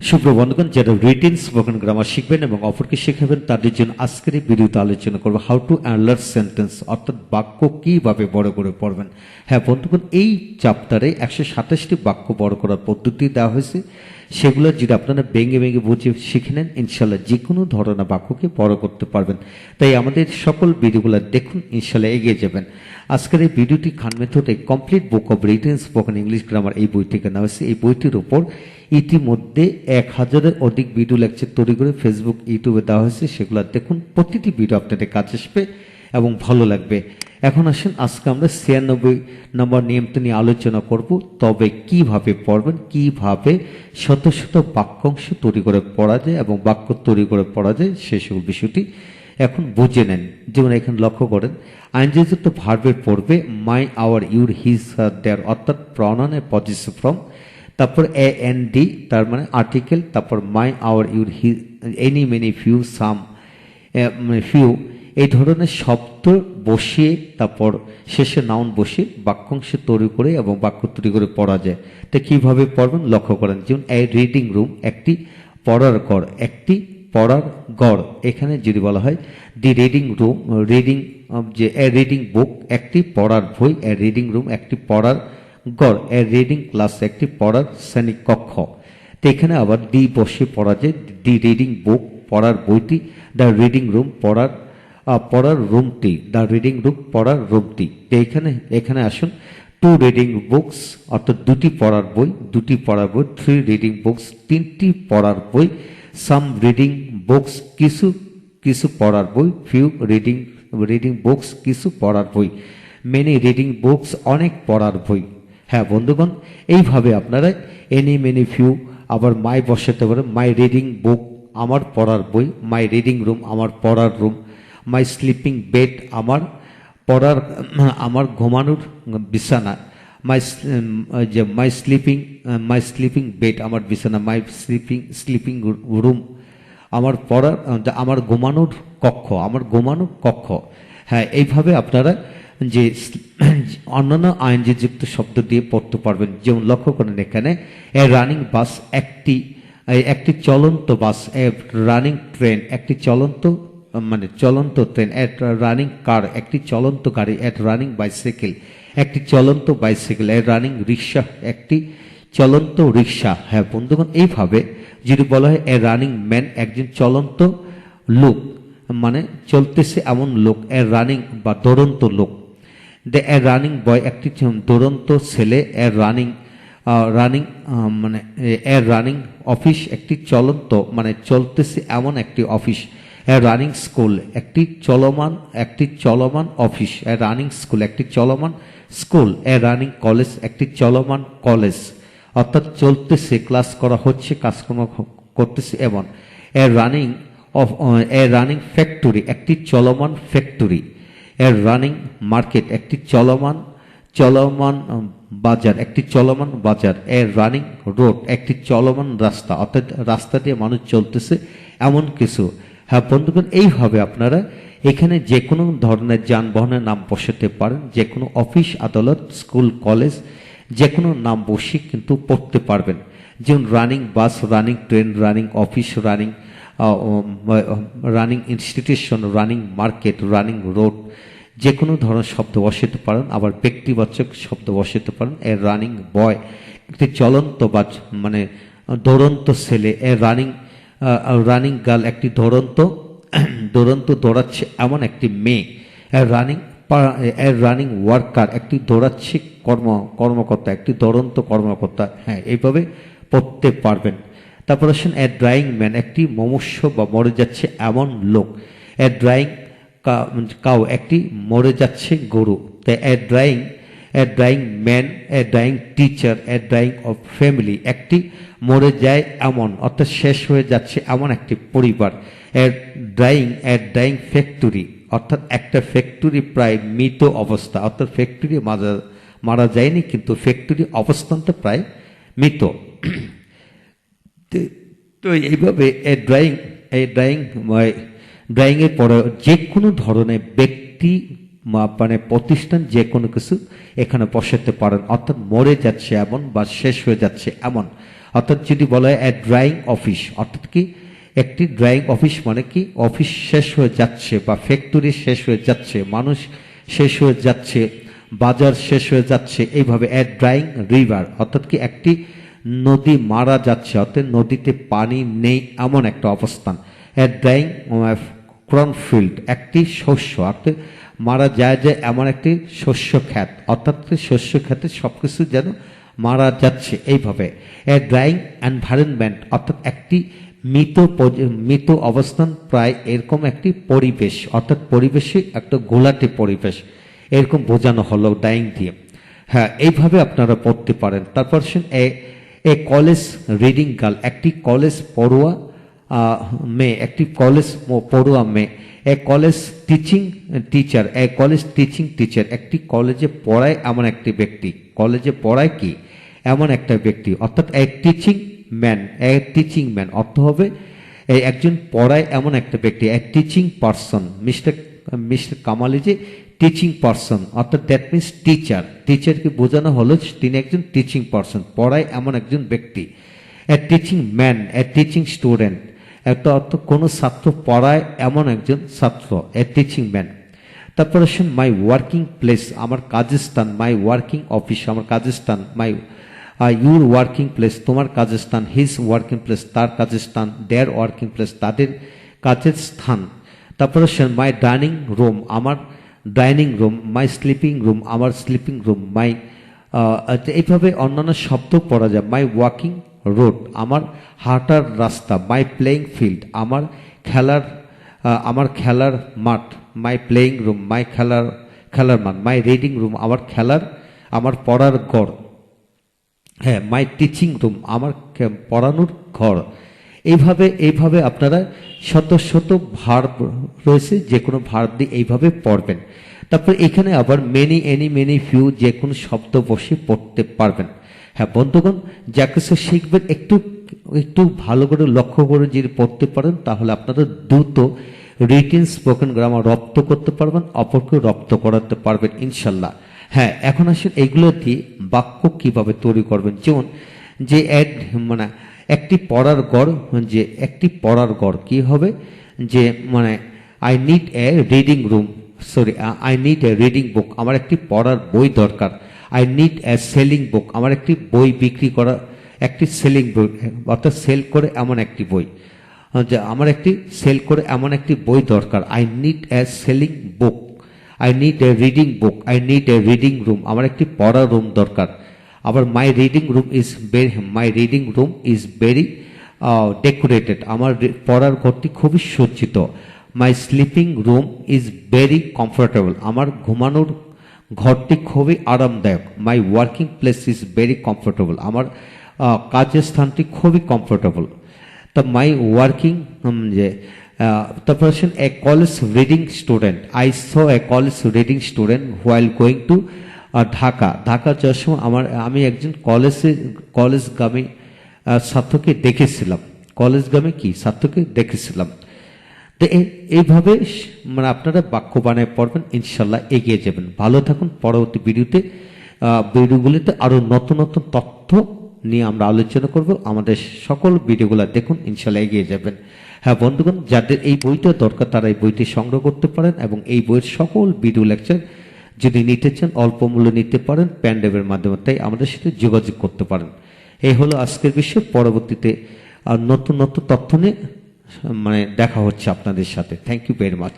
সুপ্রবন্ধগণ, যারা written spoken grammar শিখবেন এবং অপরকে শেখাবেন তাদের জন্য আজকের এই ভিডিওতে আলোচনা করবো হাউ টু এনলার্জ সেন্টেন্স, অর্থাৎ বাক্য কিভাবে বড় করে পড়বেন। হ্যাঁ বন্ধুগণ, এই চ্যাপ্টারে 127টি বাক্য বড় করার পদ্ধতি দেওয়া হয়েছে। সেগুলো যদি আপনারা ভেঙে ভেঙে বুঝে শিখে নেন, ইনশাল্লাহ যে কোনো ধরনের বাক্যকে বড় করতে পারবেন। তাই আমাদের সকল ভিডিওগুলো দেখুন, ইনশাল্লাহ এগিয়ে যাবেন। আজকের এই ভিডিওটি খান মেথড এ complete book of written spoken English grammar এই বই থেকে নেওয়া হয়েছে। এই বইটির উপর ইতিমধ্যে 1000-এর অধিক ভিডিও লেকচার তৈরি করে ফেসবুক, ইউটিউবে দেওয়া হয়েছে। সেগুলো দেখুন, প্রতিটি ভিডিও আপনাদের কাছে আসবে এবং ভালো লাগবে। এখন আসেন, আজকে আমরা 96 নম্বর নিয়মটি নিয়ে আলোচনা করব। তবে কিভাবে পড়বেন, কিভাবে শত শত বাক্যাংশ তৈরি করে পড়া যায় এবং বাক্য তৈরি করে পড়া যায়, সেই সকল বিষয়টি এখন বুঝে নেন। যেমন এখানে লক্ষ্য করেন, আইনযুক্ত ভার্বের পড়বে মাই, আওয়ার, ইউর, হিজ, দেয়ার, অর্থাৎ প্রনাউনের পজিটিভ ফর্ম, তারপর এ এন ডি তার মানে আর্টিকেল, তারপর my, our, your, his, any, many, few, some, few, এই ধরনের শব্দ বসিয়ে তারপর শেষে নাউন বসিয়ে বাক্যাংশ তৈরি করে এবং বাক্য তৈরি করে পড়া যায়। তো কিভাবে পড়বেন লক্ষ্য করেন। যেমন এ রিডিং রুম, একটি পড়ার ঘর, একটি পড়ার ঘর। এখানে যদি বলা হয় দি রিডিং রুম, রিডিং, যে এ রিডিং বুক, একটি পড়ার বই, এ রিডিং রুম, একটি পড়ার ঘর, এ রিডিং ক্লাস, একটি পড়ার শ্রেণীকক্ষ। তো এখানে আবার দি বসে পড়া যায়, দি রিডিং বুক, পড়ার বইটি, দ্য রিডিং রুম, পড়ার রুমটি, দ্য রিডিং রুম, পড়ার রুমটি। তো এখানে আসুন, টু রিডিং বুকস, অর্থাৎ দুটি পড়ার বই, থ্রি রিডিং বুকস, তিনটি পড়ার বই, সাম রিডিং বুকস, কিছু পড়ার বই, ফিউ রিডিং বুকস, কিছু পড়ার বই, মেনি রিডিং বুকস, অনেক পড়ার বই। হ্যাঁ বন্ধুগণ, এইভাবে আপনারা এনি, মেনি, ফিউ, আবার মাই বসাতে পারেন। মাই রিডিং বুক, আমার পড়ার বই, মাই রিডিং রুম, আমার পড়ার রুম, মাই স্লিপিং বেড, আমার ঘুমানোর বিছানা, মাই স্লিপিং বেড, আমার বিছানা, মাই স্লিপিং রুম, আমার ঘুমানোর কক্ষ। হ্যাঁ, এইভাবে আপনারা যে অন্যান্য আইনযুক্ত শব্দ দিয়ে পড়তে পারবেন। যেমন লক্ষ্য করেন, এখানে এ রানিং বাস, একটি চলন্ত বাস, এ রানিং ট্রেন, একটি চলন্ত ট্রেন, এট রানিং কার, একটি চলন্ত গাড়ি, এট রানিং বাইসাইকেল, একটি চলন্ত বাইসাইকেল, এ রানিং রিক্সা, একটি চলন্ত রিক্সা। হ্যাঁ বন্ধুগণ, এইভাবে যদি বলা হয় এ রানিং ম্যান, একজন চলন্ত লোক, মানে চলতেছে এমন লোক, এ রানিং বা দৌড়ন্ত লোক। এ রানিং বয়, একটি দৌড়ন্ত ছেলে, এ রানিং অফিস, একটি চলতেছে এমন একটি অফিস, এ রানিং স্কুল, একটি চলমান অফিস, এ রানিং স্কুল, একটি চলমান স্কুল, এ রানিং কলেজ, একটি চলমান কলেজ, অর্থাৎ চলতেছে, ক্লাস করা হচ্ছে, কাজকর্ম করতেছে এমন। এ রানিং ফ্যাক্টরি, একটি চলমান ফ্যাক্টরি, এ রানিং মার্কেট, একটি চলমান বাজার, এ রানিং রোড, একটি চলমান রাস্তা, অর্থাৎ রাস্তা দিয়ে মানুষ চলতেছে এমন কিছু। হ্যাঁ বন্ধুগণ, এইভাবে আপনারা এখানে যে কোনো ধরনের যানবাহনের নাম বসাতে পারেন। যে কোনো অফিস, আদালত, স্কুল, কলেজ, যে কোনো নাম বসে কিন্তু পড়তে পারবেন। যেমন running bus, running train, running office, running institution, running market, running road, যে কোনো ধরনের শব্দ বসাতে পারেন। আবার ব্যক্তিবাচক শব্দ বসাতে পারেন। এ রানিং বয়, একটি চলন্ত দৌড়ন্ত ছেলে, এ রানিং গার্ল, একটি দৌড়াচ্ছে এমন একটি মেয়ে, এ রানিং ওয়ার্কার, একটি দৌড়াচ্ছে কর্মকর্তা, একটি দৌড়ন্ত কর্মকর্তা। হ্যাঁ, এইভাবে পড়তে পারবেন। তারপর আসেন এ ড্রাইং ম্যান, একটি মুমূর্ষু বা মরে যাচ্ছে এমন লোক, এ ড্রাইং কাউ, একটি মরে যাচ্ছে গরু। তাই a drying man, a drying teacher, a drying of family, একটি মরে যায় এমন, অর্থাৎ শেষ হয়ে যাচ্ছে এমন একটি পরিবার। এ ড্রাইং ফ্যাক্টরি, অর্থাৎ একটা ফ্যাক্টরি প্রায় মৃত অবস্থা, অর্থাৎ ফ্যাক্টরি মারা যায়নি, কিন্তু ফ্যাক্টরি অবস্থানটা প্রায় মৃত। তো এইভাবে ড্রয়িং এর পরে যে কোনো ধরনের ব্যক্তি মানে প্রতিষ্ঠান যে কোনো কিছু এখানে বসাতে পারেন, অর্থাৎ মরে যাচ্ছে এমন বা শেষ হয়ে যাচ্ছে এমন। অর্থাৎ যদি বলা হয় ড্রয়িং অফিস, অর্থাৎ কি একটি ড্রয়িং অফিস মানে কি অফিস শেষ হয়ে যাচ্ছে বা ফ্যাক্টরি শেষ হয়ে যাচ্ছে, মানুষ শেষ হয়ে যাচ্ছে, বাজার শেষ হয়ে যাচ্ছে, এইভাবে ড্রাইং রিভার অর্থাৎ কি একটি নদী মারা যাচ্ছে, অর্থাৎ নদীতে পানি নেই এমন একটা অবস্থান। ড্রাইং কর্নফিল্ড একটি শস্য, অর্থাৎ মারা যায় এমন একটি শস্য ক্ষেত, অর্থাৎ শস্য ক্ষেতে সবকিছু যেন মারা যাচ্ছে এইভাবে। ড্রাইং এনভায়রনমেন্ট অর্থাৎ একটি মৃত অবস্থান, প্রায় এরকম একটি পরিবেশ, অর্থাৎ পরিবেশে একটা ঘোলাটে পরিবেশ, এরকম বোঝানো হলো ডাইং দিয়ে। হ্যাঁ, এইভাবে আপনারা পড়তে পারেন। তারপর এ কলেজ রিডিং গার্ল একটি কলেজ পড়ুয়া মেয়ে, একটি কলেজ পড়ুয়া মেয়ে। এ কলেজ টিচিং টিচার, এ কলেজ টিচিং টিচার একটি কলেজে পড়ায় এমন একটি ব্যক্তি, কলেজে পড়ায় কি এমন একটা ব্যক্তি, অর্থাৎ এ টিচিং ম্যান, এ টিচিং ম্যান অর্থ হবে একজন পড়ায় এমন একটা ব্যক্তি। এ টিচিং পারসন, মিস্টার কামাল যে টিচিং পারসন, অর্থাৎ দ্যাট মিনস টিচার, টিচারকে বোঝানো হলো তিনি একজন টিচিং পারসন, পড়ায় এমন একজন ব্যক্তি। এ টিচিং ম্যান, এ টিচিং স্টুডেন্ট একটা অর্থ কোনো ছাত্র পড়ায় এমন একজন ছাত্র, এ টিচিং ম্যান। তারপর আসেন মাই ওয়ার্কিং প্লেস আমার কাজের স্থান, মাই ওয়ার্কিং অফিস আমার কাজের স্থান, মাই ইউর ওয়ার্কিং প্লেস তোমার কাজের স্থান, হিজ ওয়ার্কিং প্লেস তার কাজের স্থান, দেয়ার ওয়ার্কিং প্লেস তাদের কাজের স্থান। তারপর আসেন মাই ডাইনিং রুম আমার ডাইনিং রুম, মাই স্লিপিং রুম আমার স্লিপিং রুম, মাই এইভাবে অন্যান্য শব্দ পড়া যায়। মাই ওয়াকিং রোড আমার হাঁটার রাস্তা, মাই প্লেয়িং ফিল্ড আমার খেলার মাঠ, মাই প্লেয়িং রুম মাই খেলার মাঠ, মাই রিডিং রুম আমার পড়ার ঘর। হ্যাঁ, মাই টিচিং রুম আমার পড়ানোর ঘর। এইভাবে আপনারা শত ভার্ব রয়েছে, যে কোনো ভার্ব দিয়ে এইভাবে পড়বেন। তারপর এখানে আবার মেনি, এনি, মেনি, ফিউ যে কোনো শব্দ বসে পড়তে পারবেন। হ্যাঁ বন্ধুগণ, যা কিছু শিখবেন একটু ভালো করে লক্ষ্য করে যদি পড়তে পারেন, তাহলে আপনারা দ্রুত রিটেন স্পোকেন গ্রামার রপ্ত করতে পারবেন, অপরকে রপ্ত করাতে পারবেন ইনশাল্লাহ। হ্যাঁ, এখন আসেন এগুলো দিয়ে বাক্য কিভাবে তৈরি করবেন। যেমন যে মানে একটি পড়ার ঘর, যে একটি পড়ার ঘর কি হবে, যে মানে I need a reading room, I need a reading বুক আমার একটি পড়ার বই দরকার। আই নিড এ সেলিং বুক আমার একটি বই বিক্রি করা, একটি সেলিং বই অর্থাৎ সেল করে এমন একটি বই, যে আমার একটি সেল করে এমন একটি বই দরকার। I need a selling book, I need a reading book, I need a reading room আমার একটি পড়ার রুম দরকার। আবার my reading room is very decorated আমার পড়ার ঘরটি খুবই সজ্জিত। My sleeping room is very comfortable আমার ঘুমানোর ঘরটি খুবই আরামদায়ক। My working place is very comfortable আমার কাজের স্থানটি খুবই কমফোর্টেবল। তো মাই ওয়ার্কিং তারপর আসেন a college reading student, I saw a college reading student while going to Dhaka যাওয়ার সময় আমি একজন কলেজগামী ছাত্রকে দেখেছিলাম, ছাত্রকে দেখেছিলাম। তো এইভাবে মানে আপনারা বাক্য বানায় পড়বেন, ইনশাল্লাহ এগিয়ে যাবেন। ভালো থাকুন। পরবর্তী ভিডিওগুলিতে আরো নতুন তথ্য নিয়ে আমরা আলোচনা করব। আমাদের সকল ভিডিওগুলো দেখুন, ইনশাল্লাহ এগিয়ে যাবেন। হ্যাঁ বন্ধুগণ, যাদের এই বইটা দরকার তারা এই বইটি সংগ্রহ করতে পারেন, এবং এই বইয়ের সকল ভিডিও লেকচার যদি নিতে চান অল্প মূল্যে নিতে পারেন প্যান্ডেবের মাধ্যমে, তাই আমাদের সাথে যোগাযোগ করতে পারেন। এই হলো আজকের বিষয়। পরবর্তীতে নতুন তথ্য নিয়ে মানে দেখা হচ্ছে আপনাদের সাথে। Thank you very much.